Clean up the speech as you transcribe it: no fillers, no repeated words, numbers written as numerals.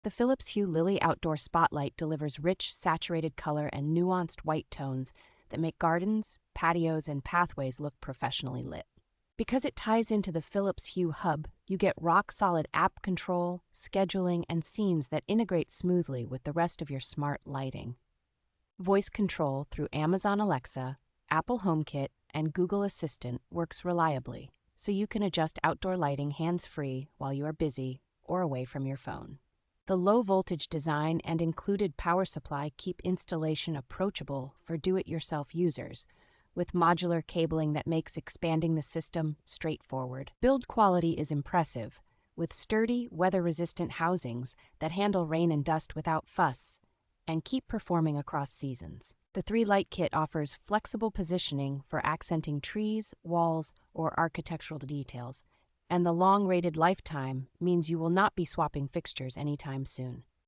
The Philips Hue Lily Outdoor Spotlight delivers rich, saturated color and nuanced white tones that make gardens, patios, and pathways look professionally lit. Because it ties into the Philips Hue hub, you get rock-solid app control, scheduling, and scenes that integrate smoothly with the rest of your smart lighting. Voice control through Amazon Alexa, Apple HomeKit, and Google Assistant works reliably, so you can adjust outdoor lighting hands-free while you are busy or away from your phone. The low-voltage design and included power supply keep installation approachable for do-it-yourself users, with modular cabling that makes expanding the system straightforward. Build quality is impressive, with sturdy, weather-resistant housings that handle rain and dust without fuss and keep performing across seasons. The 3-light kit offers flexible positioning for accenting trees, walls, or architectural details, and the long-rated lifetime means you will not be swapping fixtures anytime soon.